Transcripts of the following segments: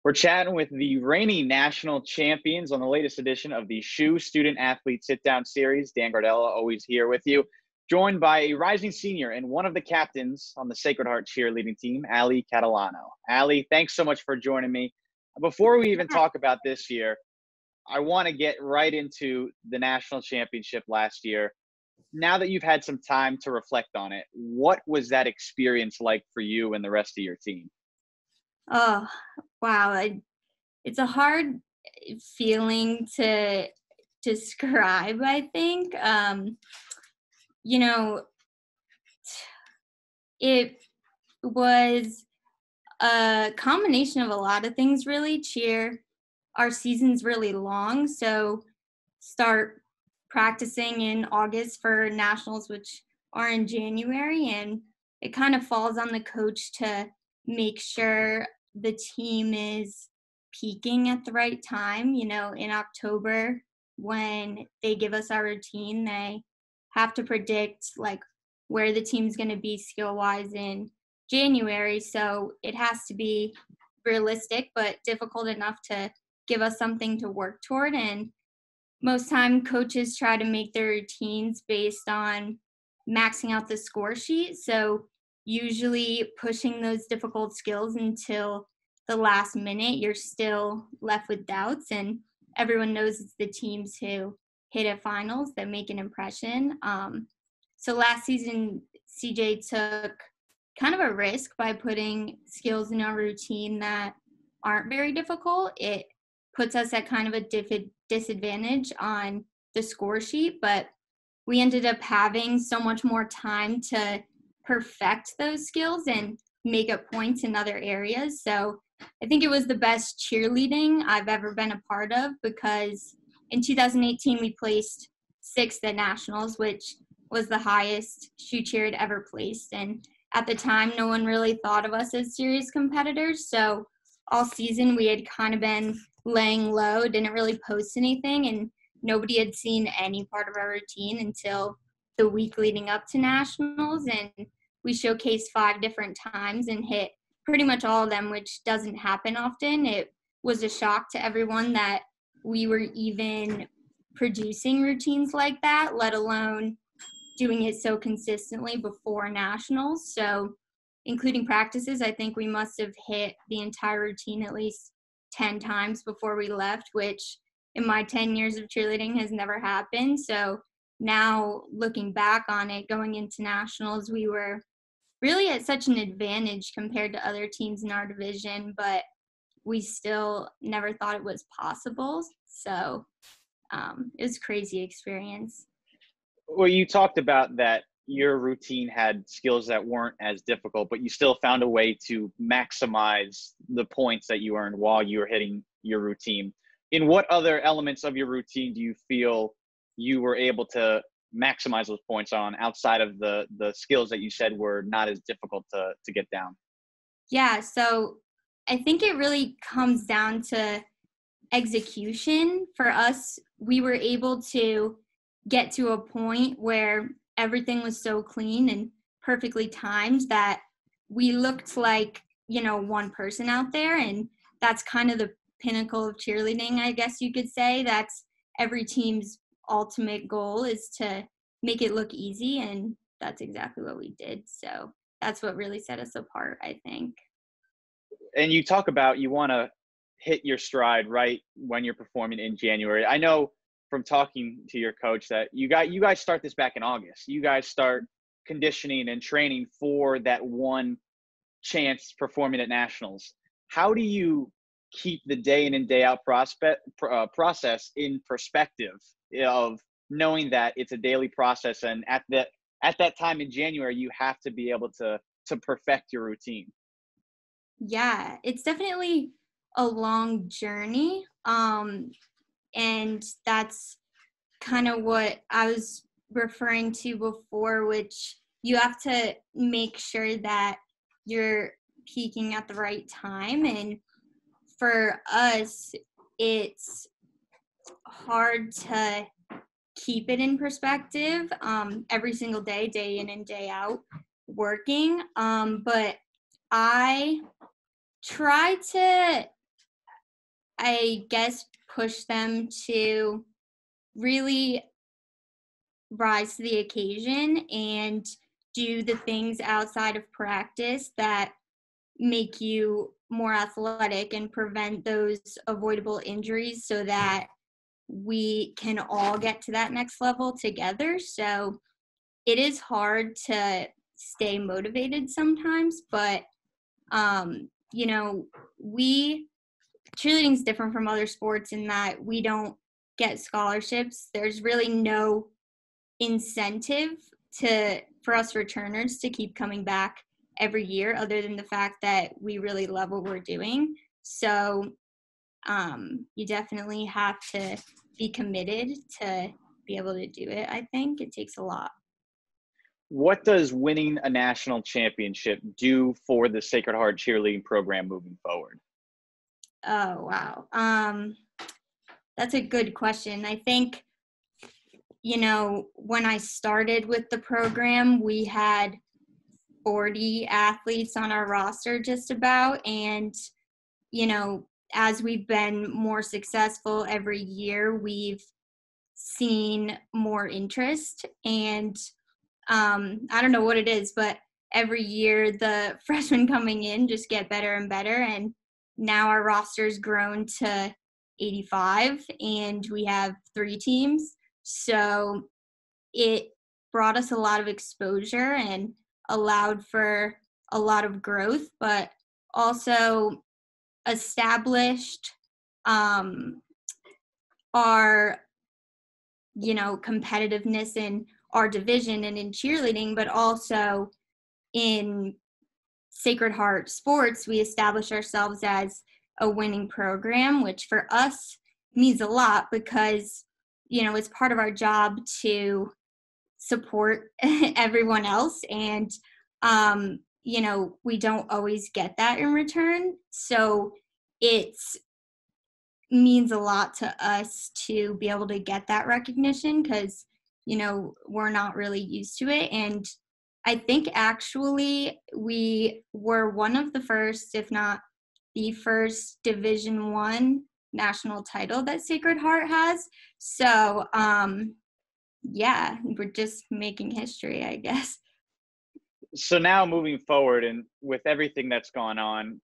We're chatting with the reigning national champions on the latest edition of the SHU Student Athlete Sit Down Series. Dan Gardella, always here with you, joined by a rising senior and one of the captains on the Sacred Heart cheerleading team, Allie Catalano. Allie, thanks so much for joining me. Before we even talk about this year, I want to get right into the national championship last year. Now that you've had some time to reflect on it, what was that experience like for you and the rest of your team? Oh, wow. It's a hard feeling to describe, I think. You know, it was a combination of a lot of things, really. Our season's really long, so start practicing in August for nationals, which are in January, and it kind of falls on the coach to make sure the team is peaking at the right time. In October, when they give us our routine, they have to predict like where the team's going to be skill wise in January. So it has to be realistic, but difficult enough to give us something to work toward. And most time coaches try to make their routines based on maxing out the score sheet. So usually pushing those difficult skills until the last minute, you're still left with doubts. And everyone knows it's the teams who hit at finals that make an impression. So last season, CJ took kind of a risk by putting skills in our routine that aren't very difficult. It puts us at kind of a disadvantage on the score sheet, but we ended up having so much more time to perfect those skills and make up points in other areas. So I think it was the best cheerleading I've ever been a part of, because in 2018 we placed sixth at nationals, which was the highest SHU Cheer had ever placed. And at the time, no one really thought of us as serious competitors. So all season we had kind of been laying low, didn't really post anything, and nobody had seen any part of our routine until the week leading up to nationals. And we showcased 5 different times and hit pretty much all of them, which doesn't happen often. It was a shock to everyone that we were even producing routines like that, let alone doing it so consistently before nationals. So including practices, I think we must have hit the entire routine at least 10 times before we left, which in my 10 years of cheerleading has never happened. So now looking back on it, going into nationals, we were really at such an advantage compared to other teams in our division, but we still never thought it was possible. So it was a crazy experience. Well, you talked about that your routine had skills that weren't as difficult, but you still found a way to maximize the points that you earned while you were hitting your routine. In what other elements of your routine do you feel you were able to maximize those points on outside of the skills that you said were not as difficult to get down? Yeah, so I think it really comes down to execution. For us, we were able to get to a point where everything was so clean and perfectly timed that we looked like, one person out there. And that's kind of the pinnacle of cheerleading, I guess you could say. That's every team's ultimate goal, is to make it look easy. And that's exactly what we did. So that's what really set us apart, I think. And you talk about you want to hit your stride right when you're performing in January. I know from talking to your coach that you guys start this back in August. You guys start conditioning and training for that one chance performing at nationals. How do you keep the day in and day out process in perspective of knowing that it's a daily process, and at that time in January you have to be able to perfect your routine? Yeah, it's definitely a long journey. And that's kind of what I was referring to before, which you have to make sure that you're peaking at the right time. And for us, it's hard to keep it in perspective every single day, day in and day out, working. But I try to I guess, push them to really rise to the occasion and do the things outside of practice that make you more athletic and prevent those avoidable injuries so that we can all get to that next level together. So it is hard to stay motivated sometimes, but you know, cheerleading is different from other sports in that we don't get scholarships. There's really no incentive for us returners to keep coming back every year, other than the fact that we really love what we're doing. So you definitely have to be committed to be able to do it. I think it takes a lot. What does winning a national championship do for the Sacred Heart cheerleading program moving forward? Oh, wow. That's a good question. I think, when I started with the program, we had 40 athletes on our roster just about. And, as we've been more successful every year, we've seen more interest. And I don't know what it is, but every year the freshmen coming in just get better and better. And now our roster's grown to 85 and we have 3 teams. So it brought us a lot of exposure and allowed for a lot of growth, but also established our competitiveness in our division and in cheerleading, but also in Sacred Heart sports, we established ourselves as a winning program, which for us means a lot because, it's part of our job to support everyone else. And, we don't always get that in return. So it's means a lot to us to be able to get that recognition because, we're not really used to it. And I think actually we were one of the first, if not the first Division I national title that Sacred Heart has. So, yeah, we're just making history, I guess. So now moving forward and with everything that's gone on,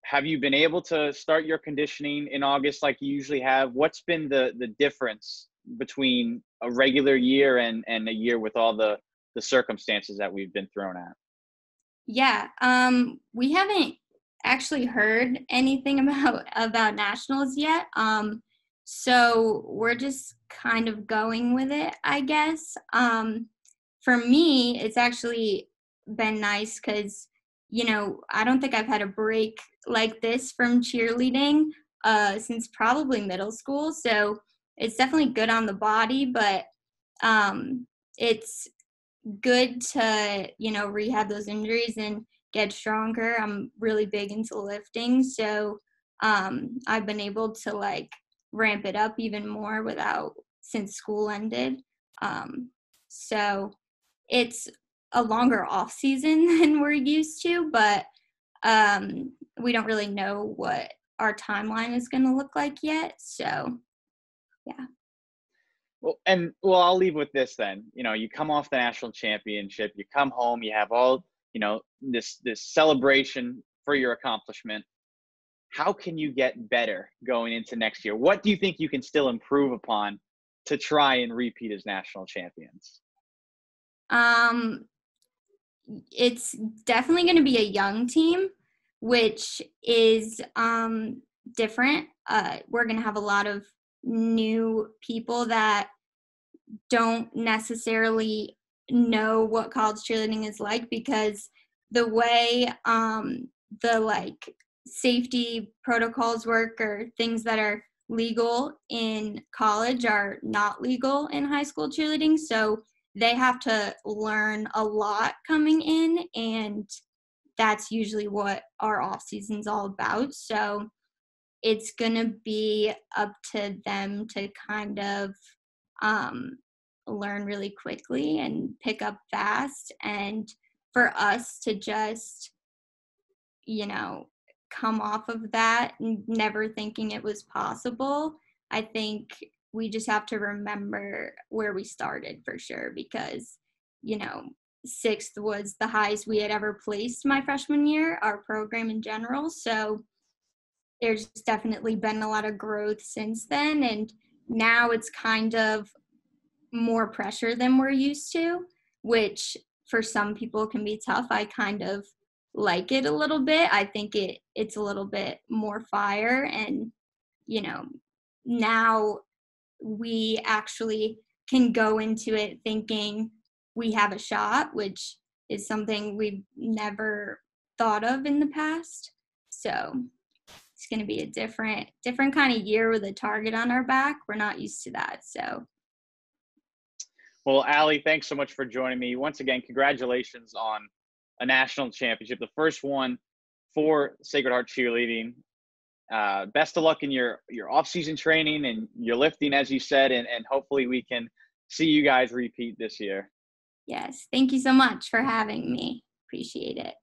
have you been able to start your conditioning in August like you usually have? What's been the difference between a regular year and a year with all the circumstances that we've been thrown at? Yeah, we haven't actually heard anything about nationals yet. So we're just kind of going with it, I guess. For me, it's actually been nice because, I don't think I've had a break like this from cheerleading since probably middle school. So it's definitely good on the body, but it's good to, rehab those injuries and get stronger. I'm really big into lifting. So I've been able to ramp it up even more since school ended. So it's a longer off season than we're used to, but we don't really know what our timeline is going to look like yet. So, yeah. Well, I'll leave with this then. You come off the national championship, you come home, you have all, this celebration for your accomplishment. How can you get better going into next year? What do you think you can still improve upon to try and repeat as national champions? It's definitely going to be a young team, which is different. We're going to have a lot of new people that don't necessarily know what college cheerleading is like because the way the safety protocols work or things that are legal in college are not legal in high school cheerleading. So they have to learn a lot coming in, and that's usually what our off season's all about. So it's going to be up to them to kind of learn really quickly and pick up fast, and for us to just come off of that, never thinking it was possible. I think we just have to remember where we started for sure, because, you know, sixth was the highest we had ever placed my freshman year, our program in general. So there's definitely been a lot of growth since then. And now it's kind of more pressure than we're used to, which for some people can be tough. I kind of like it a little bit. I think it's a little bit more fire, and you know, now we actually can go into it thinking we have a shot, which is something we've never thought of in the past. So it's going to be a different kind of year with a target on our back. We're not used to that. So Well, Allie, thanks so much for joining me. Once again, congratulations on a national championship, the first one for Sacred Heart Cheerleading. Best of luck in your off-season training and your lifting, as you said, and hopefully we can see you guys repeat this year. yes, thank you so much for having me. Appreciate it.